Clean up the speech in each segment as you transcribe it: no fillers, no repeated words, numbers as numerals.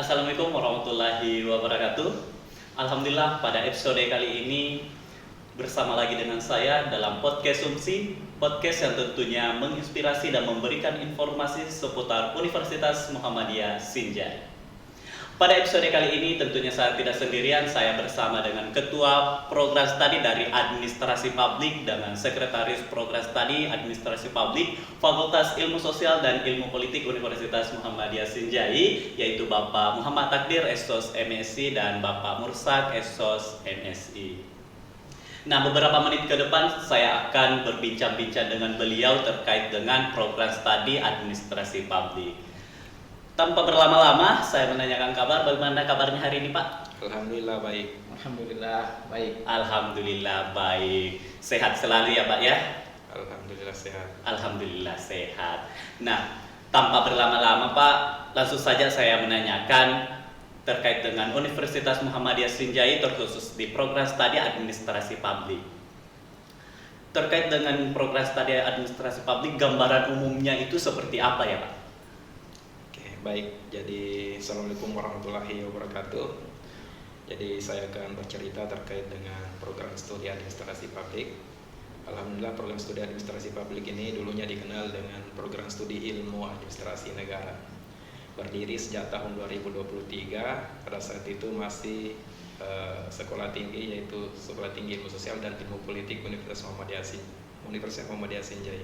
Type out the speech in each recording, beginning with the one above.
Assalamualaikum warahmatullahi wabarakatuh. Alhamdulillah pada episode kali ini bersama lagi dengan saya dalam podcast Sumsi, podcast yang tentunya menginspirasi dan memberikan informasi seputar Universitas Muhammadiyah Sinjai. Pada episode kali ini tentunya saya tidak sendirian, saya bersama dengan Ketua Program Studi dari Administrasi Publik dengan Sekretaris Program Studi Administrasi Publik Fakultas Ilmu Sosial dan Ilmu Politik Universitas Muhammadiyah Sinjai, yaitu Bapak Muhammad Takdir Esos MSI dan Bapak Mursak Esos MSI. Nah, beberapa menit ke depan saya akan berbincang-bincang dengan beliau terkait dengan program studi administrasi publik. Tanpa berlama-lama, saya menanyakan kabar. Bagaimana kabarnya hari ini, Pak? Alhamdulillah baik. Alhamdulillah baik. Alhamdulillah baik. Sehat selalu ya, Pak ya? Alhamdulillah sehat. Alhamdulillah sehat. Nah, tanpa berlama-lama, Pak, langsung saja saya menanyakan terkait dengan Universitas Muhammadiyah Sinjai terkhusus di program studi administrasi publik. Terkait dengan program studi administrasi publik, gambaran umumnya itu seperti apa ya, Pak? Oke, baik. Jadi Assalamualaikum warahmatullahi wabarakatuh. Jadi saya akan bercerita terkait dengan program studi administrasi publik. Alhamdulillah program studi administrasi publik ini dulunya dikenal dengan program studi ilmu administrasi negara. Berdiri sejak tahun 2023, pada saat itu masih sekolah tinggi, yaitu Sekolah Tinggi Ilmu Sosial dan Ilmu Politik Universitas Muhammadiyah Sinjai.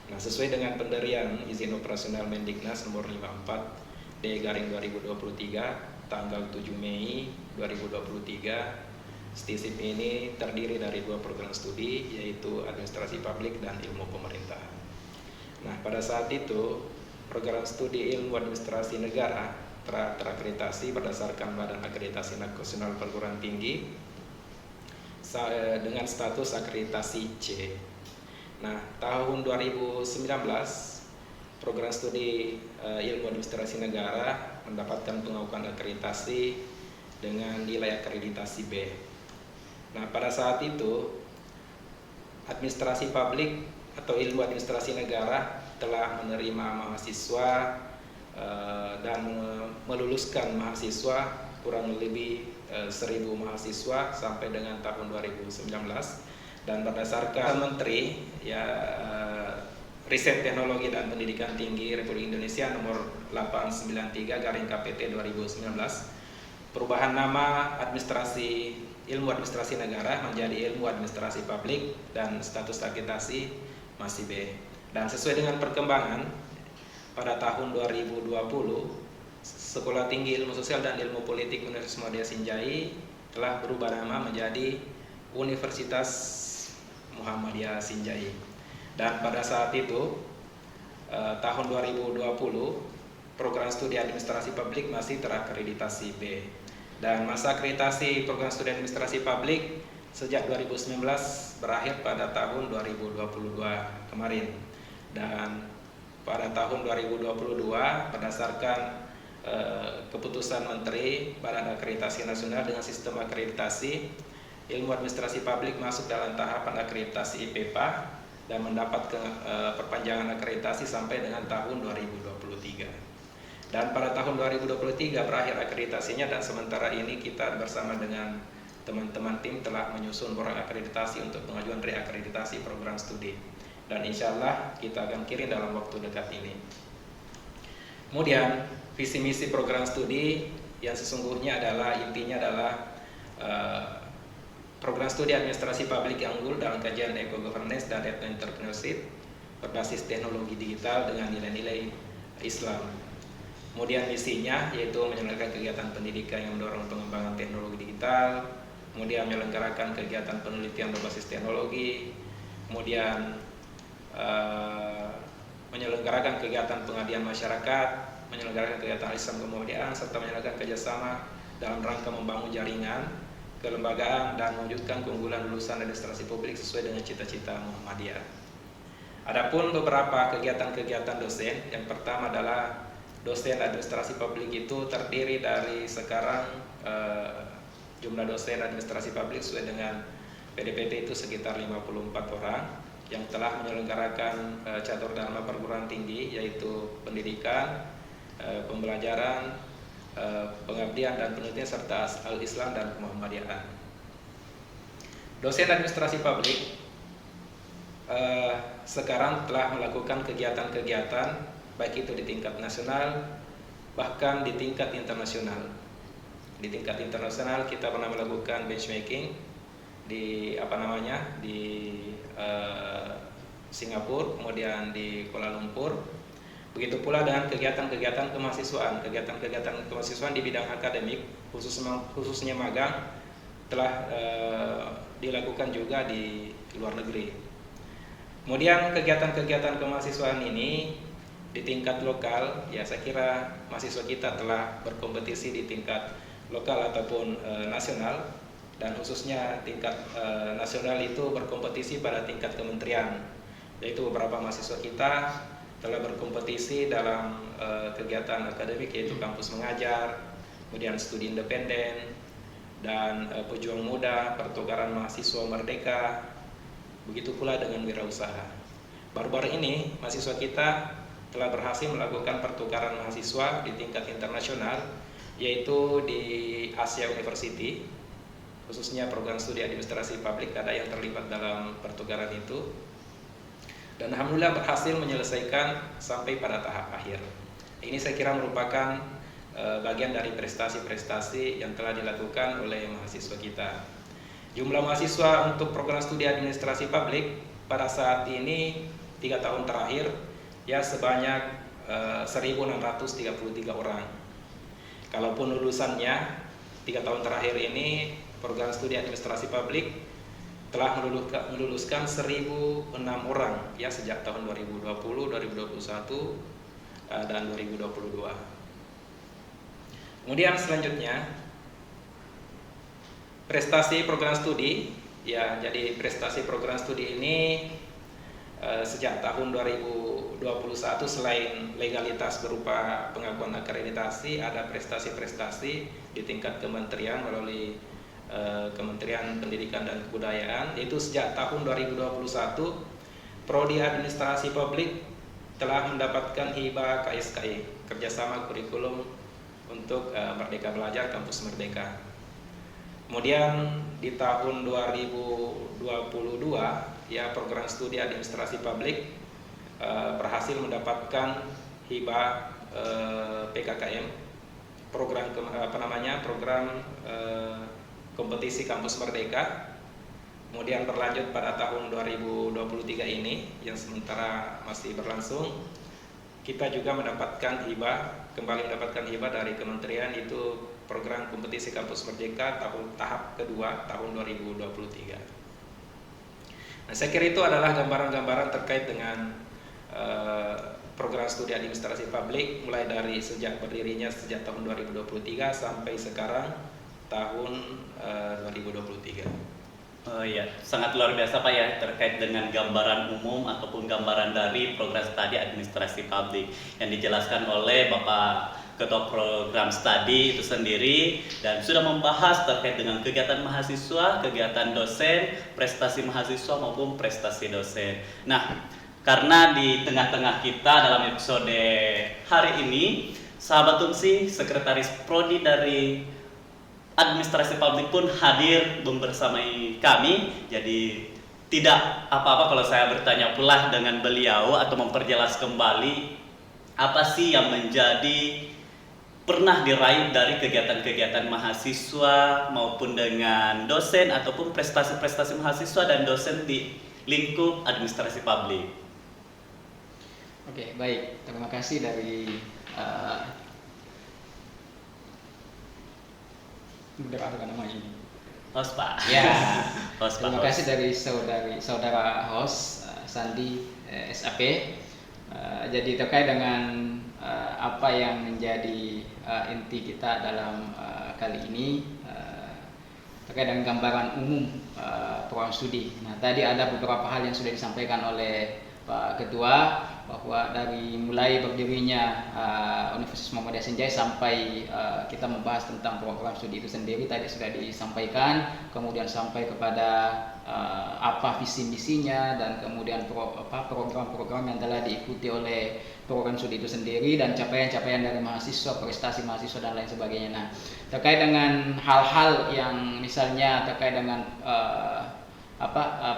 Nah, sesuai dengan pendirian izin operasional Mendiknas nomor 54 D/2023 tanggal 7 Mei 2023, STISIP ini terdiri dari dua program studi, yaitu administrasi publik dan ilmu pemerintahan. Nah, pada saat itu program studi ilmu administrasi negara terakreditasi berdasarkan Badan Akreditasi Nasional Perguruan Tinggi dengan status akreditasi C. Nah, tahun 2019 program studi ilmu administrasi negara mendapatkan pengakuan akreditasi dengan nilai akreditasi B. Nah, pada saat itu administrasi publik atau ilmu administrasi negara telah menerima mahasiswa dan meluluskan mahasiswa kurang lebih 1.000 mahasiswa sampai dengan tahun 2019, dan berdasarkan Menteri Riset Teknologi dan Pendidikan Tinggi Republik Indonesia nomor 893/KPT 2019, perubahan nama ilmu administrasi negara menjadi ilmu administrasi publik dan status akreditasi masih B. Dan sesuai dengan perkembangan pada tahun 2020, Sekolah Tinggi Ilmu Sosial dan Ilmu Politik Universitas Muhammadiyah Sinjai telah berubah nama menjadi Universitas Muhammadiyah Sinjai. Dan pada saat itu tahun 2020 program studi administrasi publik masih terakreditasi B. Dan masa akreditasi program studi administrasi publik sejak 2019 berakhir pada tahun 2022 kemarin. Dan pada tahun 2022 berdasarkan keputusan Menteri Badan Akreditasi Nasional dengan sistem akreditasi, ilmu administrasi publik masuk dalam tahapan akreditasi IPPA dan mendapat perpanjangan akreditasi sampai dengan tahun 2023. Dan pada tahun 2023 berakhir akreditasinya, dan sementara ini kita bersama dengan teman-teman tim telah menyusun borang akreditasi untuk pengajuan reakreditasi program studi. Dan insya Allah kita akan kirim dalam waktu dekat ini. Kemudian visi misi program studi yang sesungguhnya intinya adalah program studi administrasi publik yang unggul dalam kajian eco-governance dan entrepreneurship berbasis teknologi digital dengan nilai-nilai Islam. Kemudian misinya yaitu menyelenggarakan kegiatan pendidikan yang mendorong pengembangan teknologi digital, kemudian menyelenggarakan kegiatan penelitian berbasis teknologi, kemudian menyelenggarakan kegiatan pengabdian masyarakat, menyelenggarakan kegiatan Islam kemudian, serta menyelenggarakan kerjasama dalam rangka membangun jaringan kelembagaan dan mewujudkan keunggulan lulusan administrasi publik sesuai dengan cita-cita Muhammadiyah. Adapun beberapa kegiatan-kegiatan dosen, yang pertama adalah dosen administrasi publik itu terdiri dari sekarang jumlah dosen administrasi publik sesuai dengan PDPT itu sekitar 54 orang yang telah menyelenggarakan catur dharma perguruan tinggi, yaitu pendidikan, pembelajaran, pengabdian dan penelitian serta al-Islam dan Muhammadiyah. Dosen administrasi publik sekarang telah melakukan kegiatan-kegiatan baik itu di tingkat nasional bahkan di tingkat internasional. Di tingkat internasional kita pernah melakukan benchmarking di Singapura, kemudian di Kuala Lumpur. Begitu pula dengan kegiatan-kegiatan kemahasiswaan. Kegiatan-kegiatan kemahasiswaan di bidang akademik, khususnya magang, telah dilakukan juga di luar negeri. Kemudian kegiatan-kegiatan kemahasiswaan ini di tingkat lokal, ya saya kira mahasiswa kita telah berkompetisi di tingkat lokal ataupun nasional, dan khususnya tingkat nasional itu berkompetisi pada tingkat kementerian, yaitu beberapa mahasiswa kita telah berkompetisi dalam kegiatan akademik yaitu kampus mengajar, kemudian studi independen, dan pejuang muda, pertukaran mahasiswa merdeka, begitu pula dengan wirausaha. Baru-baru ini mahasiswa kita telah berhasil melakukan pertukaran mahasiswa di tingkat internasional, yaitu di Asia University, khususnya program studi administrasi publik ada yang terlibat dalam pertukaran itu, dan alhamdulillah berhasil menyelesaikan sampai pada tahap akhir. Ini saya kira merupakan bagian dari prestasi-prestasi yang telah dilakukan oleh mahasiswa kita. Jumlah mahasiswa untuk program studi administrasi publik pada saat ini 3 tahun terakhir ya sebanyak 1.633 orang. Kalaupun lulusannya 3 tahun terakhir ini program studi administrasi publik telah meluluskan 1.006 orang ya sejak tahun 2020, 2021 dan 2022. Kemudian selanjutnya prestasi program studi, ya jadi prestasi program studi ini sejak tahun 2021 selain legalitas berupa pengakuan akreditasi, ada prestasi-prestasi di tingkat kementerian melalui Kementerian Pendidikan dan Kebudayaan, yaitu sejak tahun 2021 Prodi Administrasi Publik telah mendapatkan hibah KSKI, kerjasama kurikulum untuk Merdeka Belajar Kampus Merdeka. Kemudian di tahun 2022 ya program studi administrasi publik berhasil mendapatkan hibah PKKM, program kompetisi Kampus Merdeka. Kemudian berlanjut pada tahun 2023 ini yang sementara masih berlangsung, kita juga kembali mendapatkan hibah dari kementerian, itu program kompetisi Kampus Merdeka tahap kedua tahun 2023. Nah, saya kira itu adalah gambaran-gambaran terkait dengan program studi administrasi publik mulai dari sejak berdirinya sejak tahun 2023 sampai sekarang tahun 2023. Oh iya, sangat luar biasa Pak ya terkait dengan gambaran umum ataupun gambaran dari program studi administrasi publik yang dijelaskan oleh Bapak Ketua Program Studi itu sendiri, dan sudah membahas terkait dengan kegiatan mahasiswa, kegiatan dosen, prestasi mahasiswa maupun prestasi dosen. Nah, karena di tengah-tengah kita dalam episode hari ini, sahabat UMSI, Sekretaris Prodi dari Administrasi Publik pun hadir membersamai kami. Jadi tidak apa-apa kalau saya bertanya pula dengan beliau atau memperjelas kembali apa sih yang menjadi pernah diraih dari kegiatan-kegiatan mahasiswa maupun dengan dosen ataupun prestasi-prestasi mahasiswa dan dosen di lingkup administrasi publik. Oke, baik. Terima kasih dari nama ini. Host Pak. Ya. Host Pak. Terima kasih dari saudara host Sandi SAP. Jadi terkait dengan apa yang menjadi inti kita dalam kali ini terkait dengan gambaran umum program studi. Nah, tadi ada beberapa hal yang sudah disampaikan oleh Pak Ketua bahwa dari mulai berdirinya Universitas Muhammadiyah Senjai sampai kita membahas tentang program studi itu sendiri tadi sudah disampaikan, kemudian sampai kepada apa visi misinya dan kemudian program-program yang telah diikuti oleh program studi itu sendiri dan capaian-capaian dari mahasiswa, prestasi mahasiswa dan lain sebagainya. Nah, terkait dengan hal-hal yang misalnya terkait dengan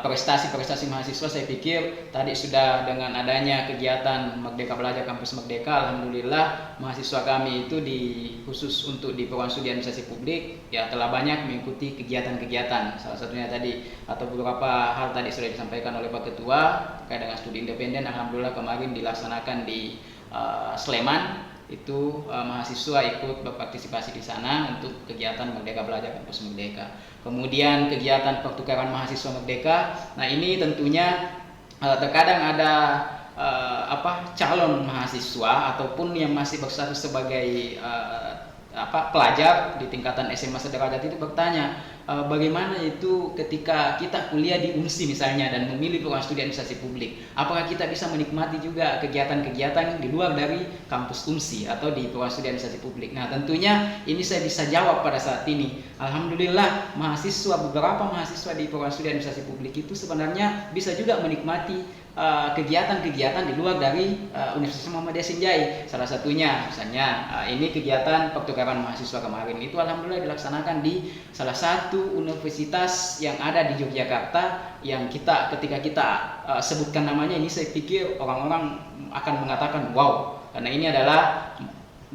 prestasi mahasiswa, saya pikir tadi sudah dengan adanya kegiatan Merdeka Belajar Kampus Merdeka, alhamdulillah mahasiswa kami itu khusus untuk di Program Studi Administrasi Publik ya telah banyak mengikuti kegiatan-kegiatan. Salah satunya tadi atau beberapa hal tadi sudah disampaikan oleh Pak Ketua terkait dengan studi independen. Alhamdulillah kemarin dilaksanakan di Sleman. Itu mahasiswa ikut berpartisipasi di sana untuk kegiatan Merdeka Belajar Kampus Merdeka. Kemudian kegiatan pertukaran mahasiswa Merdeka. Nah, ini tentunya terkadang ada calon mahasiswa ataupun yang masih berstatus sebagai pelajar di tingkatan SMA sederajat itu bertanya bagaimana itu ketika kita kuliah di UNSI misalnya dan memilih program studi administrasi publik, apakah kita bisa menikmati juga kegiatan-kegiatan di luar dari kampus UNSI atau di program studi administrasi publik. Nah, tentunya ini saya bisa jawab pada saat ini. Alhamdulillah beberapa mahasiswa di program studi administrasi publik itu sebenarnya bisa juga menikmati kegiatan-kegiatan di luar dari Universitas Muhammadiyah Senjai. Salah satunya misalnya ini kegiatan pertukaran mahasiswa kemarin itu alhamdulillah dilaksanakan di salah satu universitas yang ada di Yogyakarta yang ketika kita sebutkan namanya ini saya pikir orang-orang akan mengatakan wow, karena ini adalah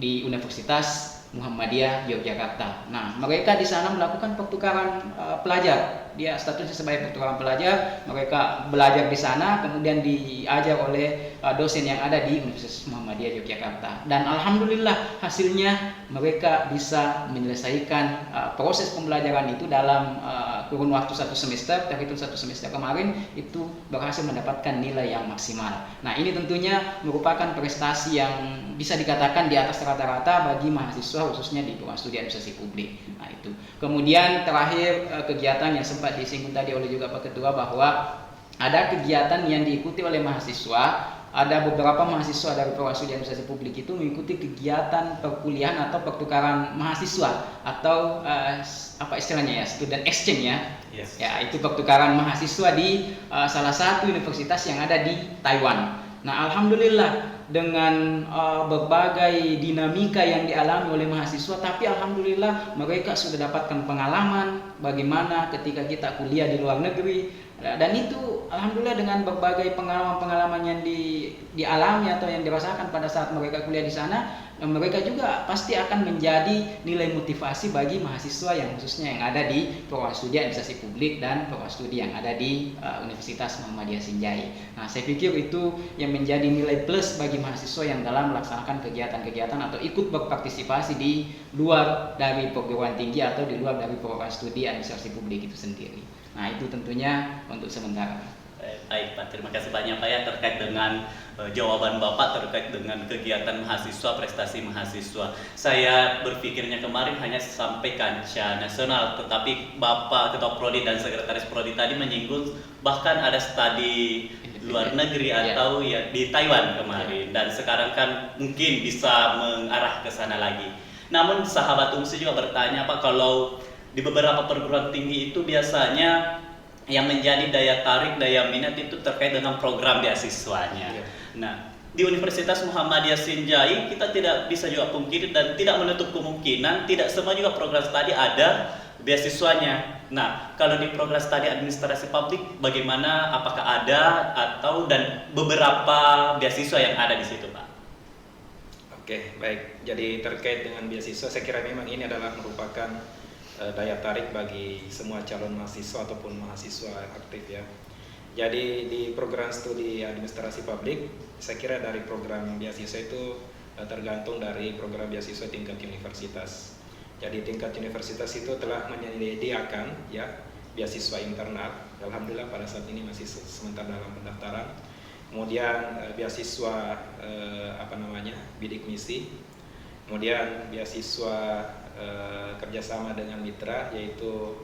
di Universitas Muhammadiyah Yogyakarta. Nah, mereka di sana melakukan pertukaran pelajar. Dia statusnya sebagai pertukaran pelajar. Mereka belajar di sana, kemudian diajar oleh dosen yang ada di Universitas Muhammadiyah Yogyakarta. Dan alhamdulillah hasilnya mereka bisa menyelesaikan proses pembelajaran itu dalam kurun waktu 1 semester. Terhitung 1 semester kemarin itu berhasil mendapatkan nilai yang maksimal. Nah, ini tentunya merupakan prestasi yang bisa dikatakan di atas rata-rata bagi mahasiswa khususnya di program studi administrasi publik. Nah, itu. Kemudian terakhir kegiatan yang sempat disinggung tadi oleh juga Pak Ketua bahwa ada kegiatan yang diikuti oleh mahasiswa. Ada beberapa mahasiswa dari program studi administrasi publik itu mengikuti kegiatan perkuliahan atau pertukaran mahasiswa atau apa istilahnya ya, student exchange ya. Yes. Ya, itu pertukaran mahasiswa di salah satu universitas yang ada di Taiwan. Nah, alhamdulillah dengan berbagai dinamika yang dialami oleh mahasiswa, tapi alhamdulillah mereka sudah dapatkan pengalaman bagaimana ketika kita kuliah di luar negeri. Dan itu alhamdulillah dengan berbagai pengalaman-pengalaman yang dialami atau yang dirasakan pada saat mereka kuliah di sana, mereka juga pasti akan menjadi nilai motivasi bagi mahasiswa yang khususnya yang ada di program studi administrasi publik dan program studi yang ada di Universitas Muhammadiyah Senjai. Nah, saya pikir itu yang menjadi nilai plus bagi mahasiswa yang dalam melaksanakan kegiatan-kegiatan atau ikut berpartisipasi di luar dari perguruan tinggi atau di luar dari program studi administrasi publik itu sendiri. Nah, itu tentunya untuk sementara. Baik Pak, terima kasih banyak Pak ya terkait dengan jawaban Bapak terkait dengan kegiatan mahasiswa, prestasi mahasiswa. Saya berpikirnya kemarin hanya sampai kancah nasional, tetapi Bapak Ketua Prodi dan Sekretaris Prodi tadi menyinggung bahkan ada studi luar negeri atau ya di Taiwan kemarin, dan sekarang kan mungkin bisa mengarah ke sana lagi. Namun sahabat UNSI juga bertanya Pak, kalau di beberapa perguruan tinggi itu biasanya yang menjadi daya tarik, daya minat itu terkait dengan program beasiswanya. Ya. Nah, di Universitas Muhammadiyah Senjai kita tidak bisa juga pungkiri dan tidak menutup kemungkinan tidak semua juga program studi ada beasiswanya. Nah, kalau di program studi administrasi publik bagaimana? Apakah ada atau dan beberapa beasiswa yang ada di situ, Pak? Oke, baik. Jadi terkait dengan beasiswa, saya kira memang ini adalah merupakan daya tarik bagi semua calon mahasiswa ataupun mahasiswa aktif ya. Jadi di program studi administrasi publik, saya kira dari program beasiswa itu tergantung dari program beasiswa tingkat universitas. Jadi tingkat universitas itu telah menyediakan ya beasiswa internal. Alhamdulillah pada saat ini masih sementara dalam pendaftaran. Kemudian beasiswa bidik misi. Kemudian beasiswa kerjasama dengan mitra yaitu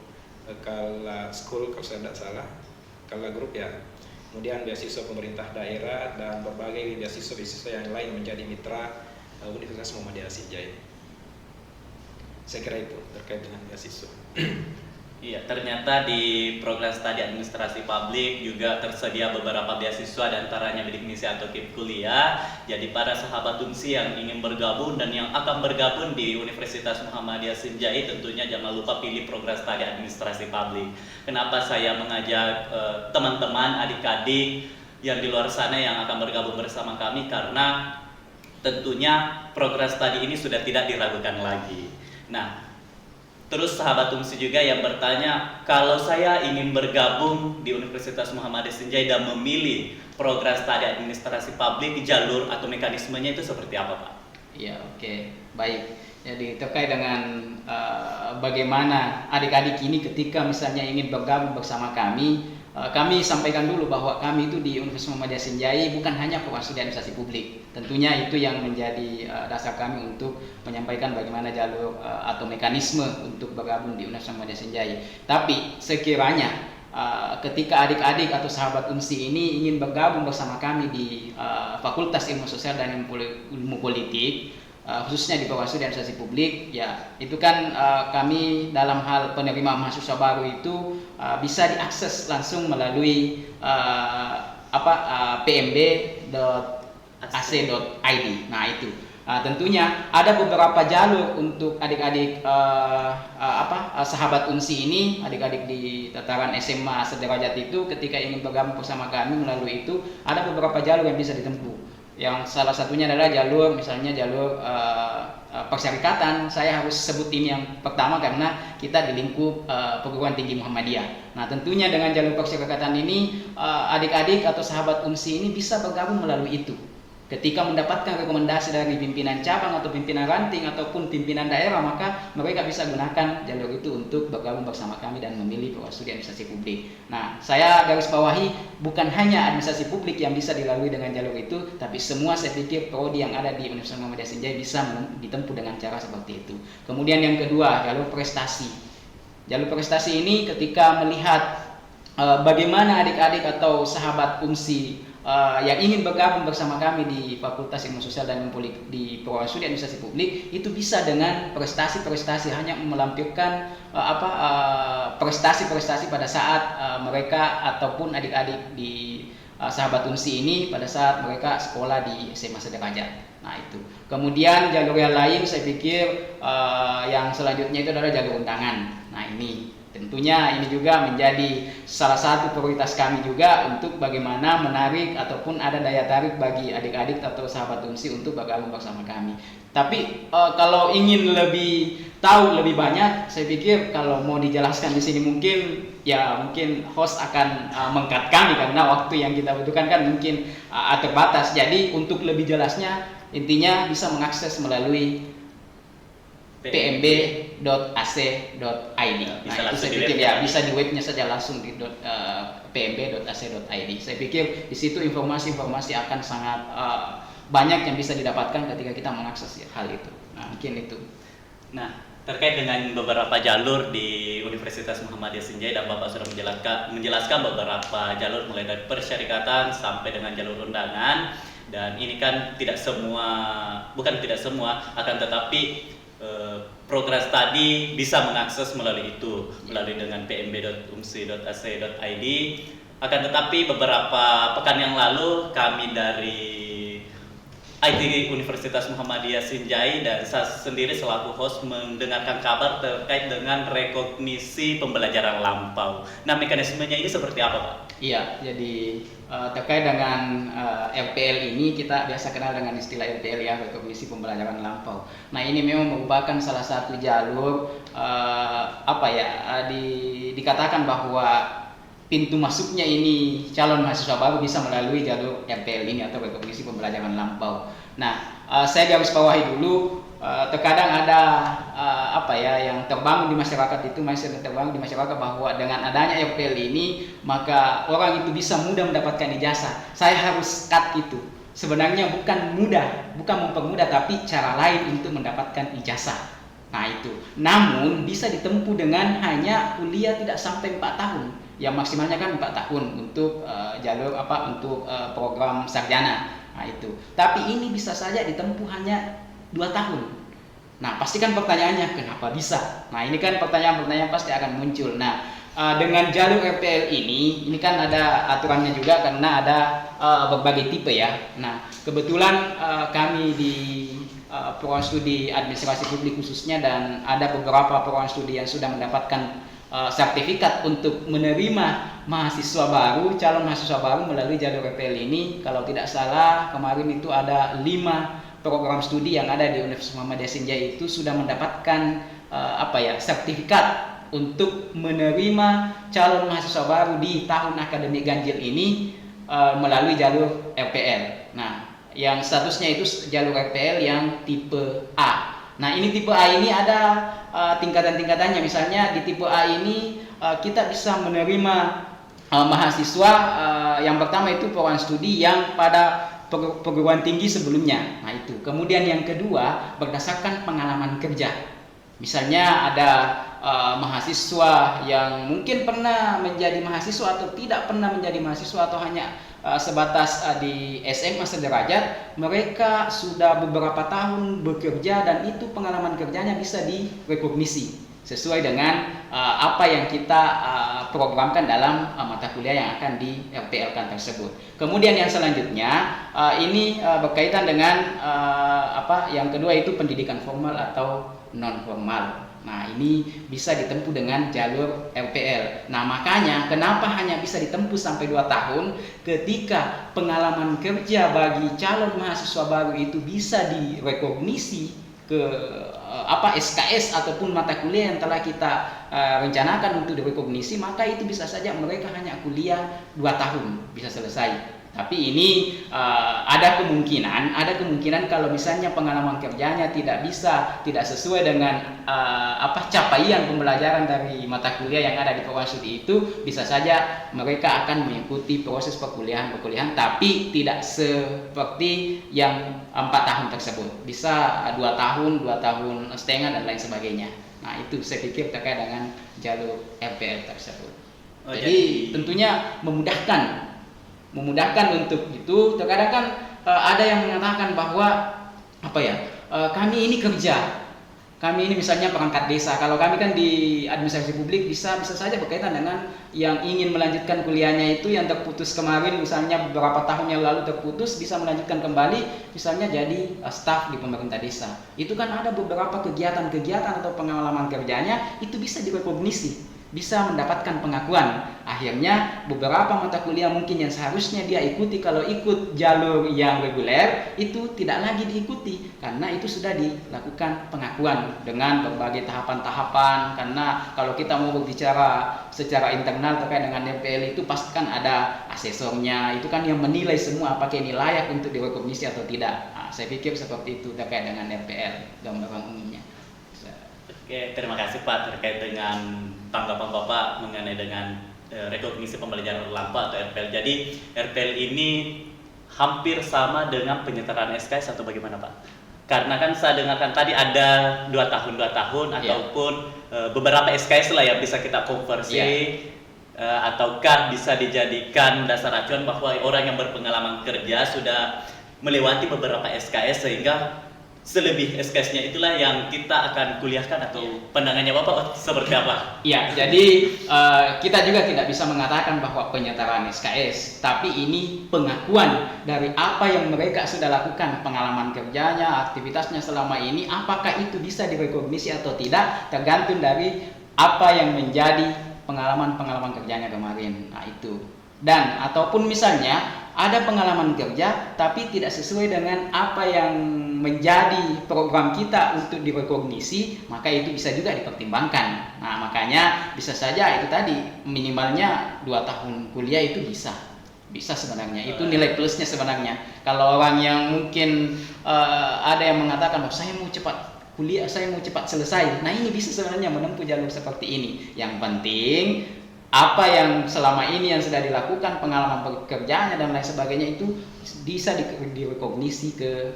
Kala School kalau saya tidak salah, Kala Group ya. kemudian beasiswa pemerintah daerah, dan berbagai beasiswa yang lain menjadi mitra Universitas Muhammadiyah Sinjai. Saya kira itu terkait dengan beasiswa. Iya, ternyata di program studi administrasi publik juga tersedia beberapa beasiswa, diantaranya bidik misi atau KIP kuliah. Jadi para sahabat UNSI yang ingin bergabung dan yang akan bergabung di Universitas Muhammadiyah Sinjai tentunya jangan lupa pilih program studi administrasi publik. Kenapa saya mengajak teman-teman, adik-adik yang di luar sana yang akan bergabung bersama kami? Karena tentunya program studi ini sudah tidak diragukan lagi. Nah, terus sahabat UNSI juga yang bertanya, kalau saya ingin bergabung di Universitas Muhammadiyah Sinjai dan memilih program studi administrasi publik, jalur atau mekanismenya itu seperti apa, Pak? Iya, oke, baik. Jadi terkait dengan bagaimana adik-adik ini ketika misalnya ingin bergabung bersama kami, kami sampaikan dulu bahwa kami itu di Universitas Muhammadiyah Sinjai bukan hanya program studi administrasi publik. Tentunya itu yang menjadi dasar kami untuk menyampaikan bagaimana jalur atau mekanisme untuk bergabung di Universitas Muhammadiyah Sinjai. Tapi sekiranya ketika adik-adik atau sahabat UNSI ini ingin bergabung bersama kami di Fakultas Ilmu Sosial dan Ilmu Politik, khususnya di program studi administrasi publik, ya itu kan kami dalam hal penerimaan mahasiswa baru itu bisa diakses langsung melalui pmb.ac.id. Nah itu tentunya ada beberapa jalur untuk adik-adik sahabat UNSI ini, adik-adik di tataran SMA sederajat itu ketika ingin bergabung bersama kami melalui itu ada beberapa jalur yang bisa ditempuh. Yang salah satunya adalah jalur persyarikatan. Saya harus sebut ini yang pertama karena kita di lingkup perguruan tinggi Muhammadiyah. Nah tentunya dengan jalur persyarikatan ini adik-adik atau sahabat UNSI ini bisa bergabung melalui itu. Ketika mendapatkan rekomendasi dari pimpinan cabang atau pimpinan ranting ataupun pimpinan daerah, maka mereka bisa gunakan jalur itu untuk bergabung bersama kami dan memilih program studi administrasi publik. Nah, saya garis bawahi bukan hanya administrasi publik yang bisa dilalui dengan jalur itu, tapi semua saya pikir prodi yang ada di Universitas Muhammadiyah Sinjai bisa ditempuh dengan cara seperti itu. Kemudian yang kedua, jalur prestasi. Jalur prestasi ini ketika melihat bagaimana adik-adik atau sahabat UNSI yang ingin bergabung bersama kami di Fakultas Ilmu Sosial dan Ilmu Politik di program studi administrasi publik itu bisa dengan prestasi-prestasi, hanya melampirkan prestasi-prestasi pada saat mereka ataupun adik-adik di sahabat UNSI ini pada saat mereka sekolah di SMA sederajat. Nah itu. Kemudian jalur yang lain saya pikir yang selanjutnya itu adalah jalur undangan. Nah ini tentunya ini juga menjadi salah satu prioritas kami juga untuk bagaimana menarik ataupun ada daya tarik bagi adik-adik atau sahabat UNSI untuk bergabung bersama kami. Tapi kalau ingin lebih tahu lebih banyak, saya pikir kalau mau dijelaskan di sini mungkin host akan meng-cut kami karena waktu yang kita butuhkan kan mungkin terbatas. Jadi untuk lebih jelasnya intinya bisa mengakses melalui pmb.ac.id. Nah, itu saya pikir bisa di webnya saja langsung di pmb.ac.id. Saya pikir di situ informasi-informasi akan sangat banyak yang bisa didapatkan ketika kita mengakses hal itu. Nah, mungkin itu. Nah, terkait dengan beberapa jalur di Universitas Muhammadiyah Sinjai dan Bapak sudah menjelaskan beberapa jalur mulai dari persyarikatan sampai dengan jalur undangan, dan ini kan bukan tidak semua, akan tetapi program studi bisa mengakses melalui itu, melalui dengan pmb.umsi.ac.id. Akan tetapi beberapa pekan yang lalu kami dari IT Universitas Muhammadiyah Sinjai dan saya sendiri selaku host mendengarkan kabar terkait dengan rekognisi pembelajaran lampau. Nah, mekanismenya ini seperti apa, Pak? Iya, jadi terkait dengan RPL ini kita biasa kenal dengan istilah RPL ya, rekognisi pembelajaran lampau. Nah, ini memang merupakan salah satu jalur dikatakan bahwa pintu masuknya ini calon mahasiswa baru bisa melalui jalur RPL ini atau rekognisi pembelajaran lampau. Nah, saya garis bawahi dulu, terkadang ada yang terbangun di masyarakat itu masih terbangun di masyarakat bahwa dengan adanya RPL ini maka orang itu bisa mudah mendapatkan ijazah. Saya harus cut itu. Sebenarnya bukan mempermudah, tapi cara lain untuk mendapatkan ijazah. Nah itu. Namun bisa ditempuh dengan hanya kuliah tidak sampai 4 tahun. yang maksimalnya kan 4 tahun untuk untuk program sarjana. Nah itu. Tapi ini bisa saja ditempuh hanya 2 tahun. Nah pasti kan pertanyaannya kenapa bisa? Nah ini kan pertanyaan-pertanyaan pasti akan muncul. Nah dengan jalur RPL ini kan ada aturannya juga karena ada berbagai tipe ya. Nah kebetulan kami di program studi administrasi publik khususnya, dan ada beberapa program studi yang sudah mendapatkan sertifikat untuk menerima mahasiswa baru, calon mahasiswa baru melalui jalur RPL ini. Kalau tidak salah kemarin itu ada 5 program studi yang ada di Universitas Muhammadiyah Senja itu sudah mendapatkan sertifikat untuk menerima calon mahasiswa baru di tahun akademik ganjil ini melalui jalur RPL. Nah, yang statusnya itu jalur RPL yang tipe A. Nah, ini tipe A ini ada tingkatan-tingkatannya. Misalnya di tipe A ini kita bisa menerima mahasiswa yang pertama itu program studi yang pada perguruan tinggi sebelumnya. Nah, itu. Kemudian yang kedua berdasarkan pengalaman kerja. Misalnya ada mahasiswa yang mungkin pernah menjadi mahasiswa atau tidak pernah menjadi mahasiswa atau hanya sebatas di SMA sederajat, mereka sudah beberapa tahun bekerja dan itu pengalaman kerjanya bisa direkognisi sesuai dengan apa yang kita programkan dalam mata kuliah yang akan di RPL-kan tersebut. Kemudian yang selanjutnya ini berkaitan dengan yang kedua itu pendidikan formal atau non formal. Nah ini bisa ditempuh dengan jalur RPL. Nah makanya kenapa hanya bisa ditempuh sampai 2 tahun, ketika pengalaman kerja bagi calon mahasiswa baru itu bisa direkognisi ke SKS ataupun mata kuliah yang telah kita rencanakan untuk direkognisi, maka itu bisa saja mereka hanya kuliah 2 tahun bisa selesai. Tapi ini ada kemungkinan kalau misalnya pengalaman kerjanya tidak sesuai dengan capaian pembelajaran dari mata kuliah yang ada di program studi itu, bisa saja mereka akan mengikuti proses perkuliahan tapi tidak seperti yang 4 tahun tersebut. Bisa 2 tahun setengah dan lain sebagainya. Nah itu saya pikir terkait dengan jalur RPL tersebut. Jadi tentunya memudahkan untuk itu. Terkadang kan ada yang mengatakan bahwa kami ini kerja, kami ini misalnya perangkat desa. Kalau kami kan di administrasi publik bisa saja berkaitan dengan yang ingin melanjutkan kuliahnya itu yang terputus kemarin, misalnya beberapa tahun yang lalu terputus, bisa melanjutkan kembali misalnya jadi staf di pemerintah desa. Itu kan ada beberapa kegiatan atau pengalaman kerjanya itu bisa direkognisi, bisa mendapatkan pengakuan. Akhirnya beberapa mata kuliah mungkin yang seharusnya dia ikuti kalau ikut jalur yang reguler itu tidak lagi diikuti karena itu sudah dilakukan pengakuan dengan berbagai tahapan-tahapan. Karena kalau kita mau berbicara secara internal terkait dengan RPL itu pasti kan ada asesornya, itu kan yang menilai semua apakah ini layak untuk direkognisi atau tidak. Nah, saya pikir seperti itu terkait dengan RPL gambaran umumnya. Oke, terima kasih Pak terkait dengan tanggapan Bapak mengenai dengan rekognisi pembelajaran lampau atau RPL. Jadi RPL ini hampir sama dengan penyetaraan SKS atau bagaimana Pak? Karena kan saya dengarkan tadi ada 2 tahun ataupun beberapa SKS lah yang bisa kita konversi, ataukah bisa dijadikan dasar acuan bahwa orang yang berpengalaman kerja sudah melewati beberapa SKS sehingga selebih SKS-nya itulah yang kita akan kuliahkan, atau pandangannya Bapak seperti apa? Iya, jadi kita juga tidak bisa mengatakan bahwa penyetaraan SKS, tapi ini pengakuan dari apa yang mereka sudah lakukan, pengalaman kerjanya, aktivitasnya selama ini, apakah itu bisa direkognisi atau tidak, tergantung dari apa yang menjadi pengalaman kerjanya kemarin. Nah itu. Dan ataupun misalnya ada pengalaman kerja tapi tidak sesuai dengan apa yang menjadi program kita untuk direkognisi, maka itu bisa juga dipertimbangkan. Nah makanya bisa saja itu tadi minimalnya 2 tahun kuliah itu bisa sebenarnya, itu nilai plusnya sebenarnya. Kalau orang yang mungkin ada yang mengatakan bahwa saya mau cepat kuliah, saya mau cepat selesai, nah ini bisa sebenarnya menempuh jalur seperti ini. Yang penting apa yang selama ini yang sudah dilakukan, pengalaman pekerjaannya dan lain sebagainya itu bisa direkognisi ke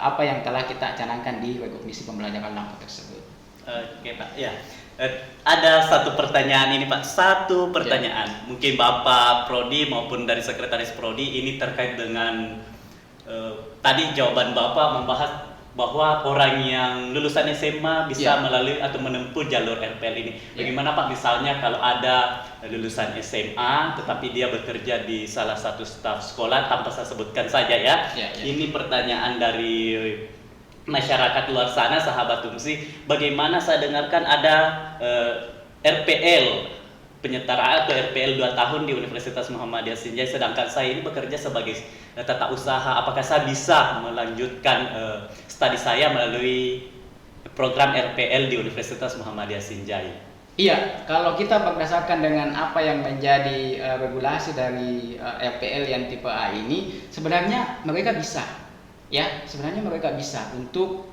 apa yang telah kita canangkan di rekognisi pembelajaran lampau tersebut. Oke Pak, ya. Ada satu pertanyaan ini Pak, satu pertanyaan. Mungkin Bapak Prodi maupun dari Sekretaris Prodi ini terkait dengan tadi jawaban Bapak membahas bahwa orang yang lulusan SMA bisa melalui atau menempuh jalur RPL ini. Bagaimana Pak misalnya kalau ada lulusan SMA tetapi dia bekerja di salah satu staf sekolah, tanpa saya sebutkan saja ya. Ini pertanyaan dari masyarakat luar sana, sahabat UMSI. Bagaimana saya dengarkan ada RPL penyetaraan atau RPL 2 tahun di Universitas Muhammadiyah Sinjai, sedangkan saya ini bekerja sebagai tata usaha. Apakah saya bisa melanjutkan studi saya melalui program RPL di Universitas Muhammadiyah Sinjai? Iya, kalau kita berdasarkan dengan apa yang menjadi regulasi dari RPL yang tipe A ini, sebenarnya mereka bisa. Ya, sebenarnya mereka bisa untuk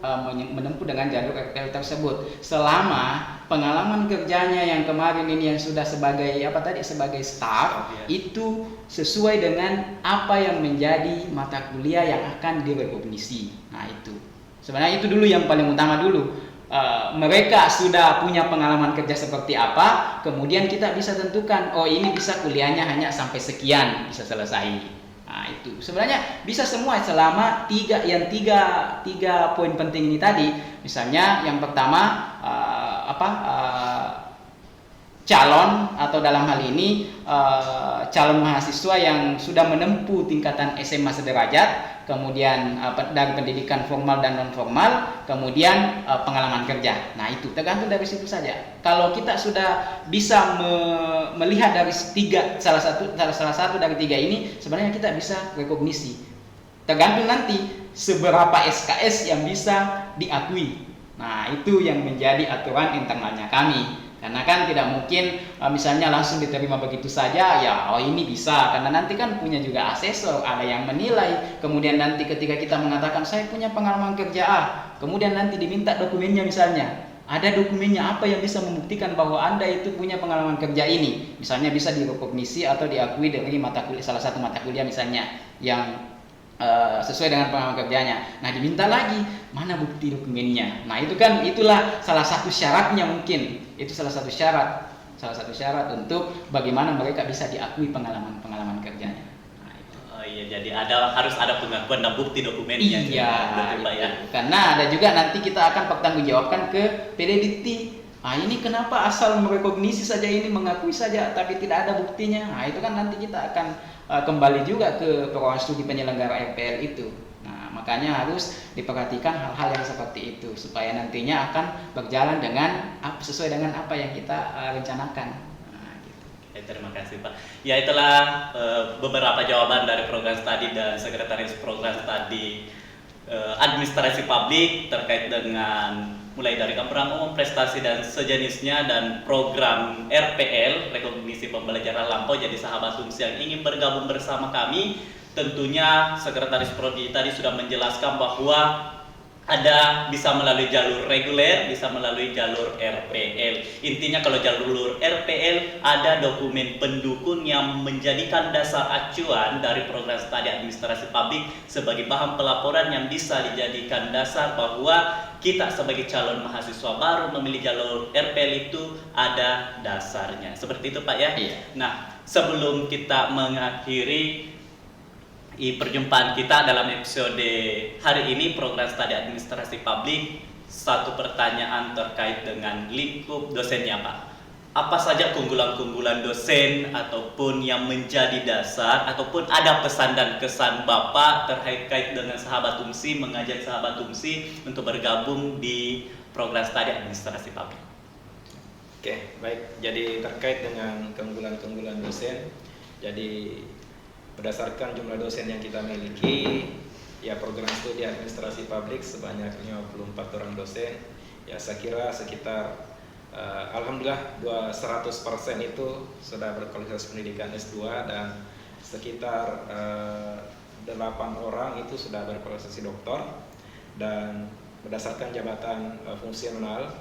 menempuh dengan jalur RPL tersebut selama pengalaman kerjanya yang kemarin ini yang sudah sebagai sebagai staff itu sesuai dengan apa yang menjadi mata kuliah yang akan direkognisi. Nah, itu sebenarnya itu dulu yang paling utama dulu. Mereka sudah punya pengalaman kerja seperti apa, kemudian kita bisa tentukan, oh ini bisa kuliahnya hanya sampai sekian bisa selesai. Nah, itu sebenarnya bisa semua selama tiga poin penting ini tadi. Misalnya yang pertama calon atau dalam hal ini calon mahasiswa yang sudah menempuh tingkatan SMA sederajat, kemudian dari pendidikan formal dan non formal, kemudian pengalaman kerja. Nah, itu tergantung dari situ saja. Kalau kita sudah bisa melihat dari salah satu dari tiga ini, sebenarnya kita bisa rekognisi. Tergantung nanti seberapa SKS yang bisa diakui. Nah, itu yang menjadi aturan internalnya kami. Karena kan tidak mungkin misalnya langsung diterima begitu saja, ya ini bisa, karena nanti kan punya juga asesor, ada yang menilai. Kemudian nanti ketika kita mengatakan saya punya pengalaman kerja A, kemudian nanti diminta dokumennya, misalnya ada dokumennya apa yang bisa membuktikan bahwa Anda itu punya pengalaman kerja ini, misalnya bisa direkognisi atau diakui dari salah satu mata kuliah misalnya yang sesuai dengan pengalaman kerjanya. Nah, diminta lagi mana bukti dokumennya. Nah, itulah salah satu syaratnya mungkin. Itu salah satu syarat untuk bagaimana mereka bisa diakui pengalaman kerjanya. Nah, itu. Oh iya, jadi harus ada pengakuan dan bukti dokumennya. Iya, Pak, ya. Karena ada juga nanti kita akan pertanggungjawabkan ke PDDT. Ini kenapa asal merekognisi saja ini, mengakui saja tapi tidak ada buktinya. Nah, itu kan nanti kita akan kembali juga ke program studi penyelenggara RPL itu. Nah, makanya harus diperhatikan hal-hal yang seperti itu supaya nantinya akan berjalan sesuai dengan apa yang kita rencanakan. Nah, gitu. Terima kasih Pak. Ya, itulah beberapa jawaban dari program studi dan sekretaris program studi administrasi publik terkait dengan mulai dari gambaran umum, prestasi dan sejenisnya, dan program RPL, rekognisi pembelajaran lampau. Jadi sahabat UMSI yang ingin bergabung bersama kami, tentunya Sekretaris Prodi tadi sudah menjelaskan bahwa ada bisa melalui jalur reguler, bisa melalui jalur RPL. Intinya kalau jalur RPL ada dokumen pendukung yang menjadikan dasar acuan dari program studi administrasi publik sebagai bahan pelaporan yang bisa dijadikan dasar bahwa kita sebagai calon mahasiswa baru memilih jalur RPL itu ada dasarnya. Seperti itu Pak ya? Iya. Nah, sebelum kita mengakhiri perjumpaan kita dalam episode hari ini program studi administrasi publik, satu pertanyaan terkait dengan lingkup dosennya Pak. Apa saja keunggulan-keunggulan dosen ataupun yang menjadi dasar, ataupun ada pesan dan kesan Bapak terkait dengan sahabat UMSI, mengajak sahabat UMSI untuk bergabung di program studi administrasi publik? Oke, baik. Jadi terkait dengan keunggulan-keunggulan dosen, jadi berdasarkan jumlah dosen yang kita miliki, ya program studi administrasi publik sebanyak 54 orang dosen. Ya, saya kira sekitar alhamdulillah 100% itu sudah berkualifikasi pendidikan S2, dan sekitar 8 orang itu sudah berkualifikasi doktor. Dan berdasarkan jabatan fungsional,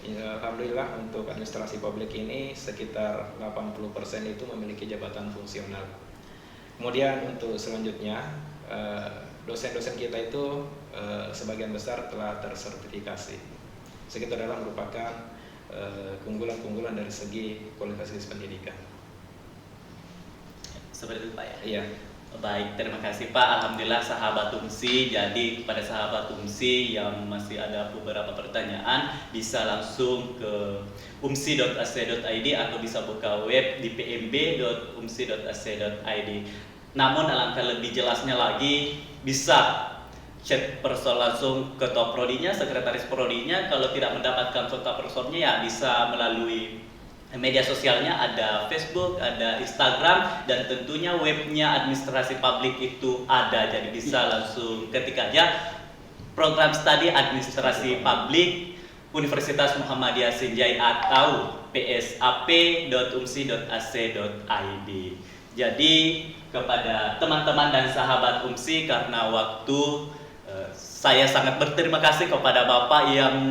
ya, alhamdulillah untuk administrasi publik ini sekitar 80% itu memiliki jabatan fungsional. Kemudian untuk selanjutnya, dosen-dosen kita itu sebagian besar telah tersertifikasi. Sekitar adalah merupakan keunggulan-keunggulan dari segi kualitas pendidikan. Seperti itu Pak ya. Iya. Baik, terima kasih Pak. Alhamdulillah sahabat UMSI. Jadi kepada sahabat UMSI yang masih ada beberapa pertanyaan bisa langsung ke umsi.ac.id atau bisa buka web di pmb.umsi.ac.id. Namun alangkah lebih jelasnya lagi bisa chat person langsung ke ketua prodinya, sekretaris prodinya. Kalau tidak mendapatkan kontak personnya ya bisa melalui media sosialnya, ada Facebook, ada Instagram, dan tentunya webnya administrasi publik itu ada. Jadi bisa langsung ketik aja program studi administrasi publik Universitas Muhammadiyah Sinjai atau psap.umsi.ac.id. Jadi kepada teman-teman dan sahabat UMSI, karena waktu saya sangat berterima kasih kepada Bapak yang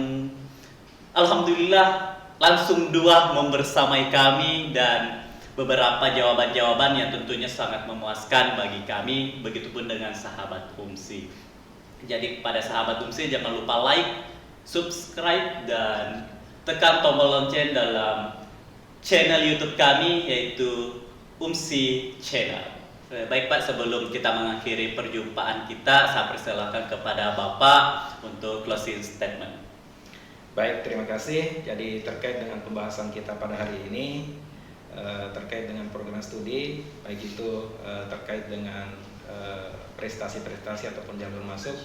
alhamdulillah langsung membersamai kami dan beberapa jawaban-jawaban yang tentunya sangat memuaskan bagi kami, begitupun dengan sahabat UMSI. Jadi pada sahabat UMSI jangan lupa like, subscribe, dan tekan tombol lonceng dalam channel YouTube kami yaitu UMSI Channel. Baik Pak, sebelum kita mengakhiri perjumpaan kita, saya persilakan kepada Bapak untuk closing statement. Baik, terima kasih. Jadi terkait dengan pembahasan kita pada hari ini, terkait dengan program studi, baik itu terkait dengan prestasi-prestasi ataupun jalur masuk,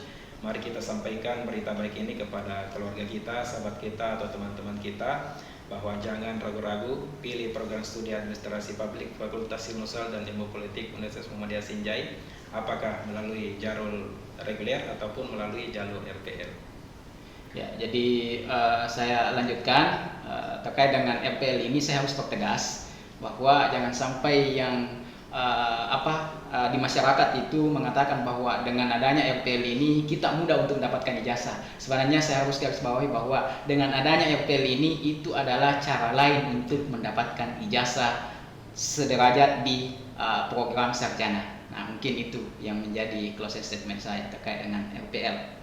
mari kita sampaikan berita baik ini kepada keluarga kita, sahabat kita, atau teman-teman kita, bahwa jangan ragu-ragu, pilih program studi administrasi publik Fakultas Ilmu Sosial dan Ilmu Politik Universitas Muhammadiyah Sinjai, apakah melalui jalur reguler ataupun melalui jalur RPL. Ya, jadi saya lanjutkan terkait dengan RPL ini. Saya harus pertegas bahwa jangan sampai yang di masyarakat itu mengatakan bahwa dengan adanya RPL ini kita mudah untuk mendapatkan ijazah. Sebenarnya saya harus garis bawahi bahwa dengan adanya RPL ini itu adalah cara lain untuk mendapatkan ijazah sederajat di program sarjana. Nah, mungkin itu yang menjadi closing statement saya terkait dengan RPL.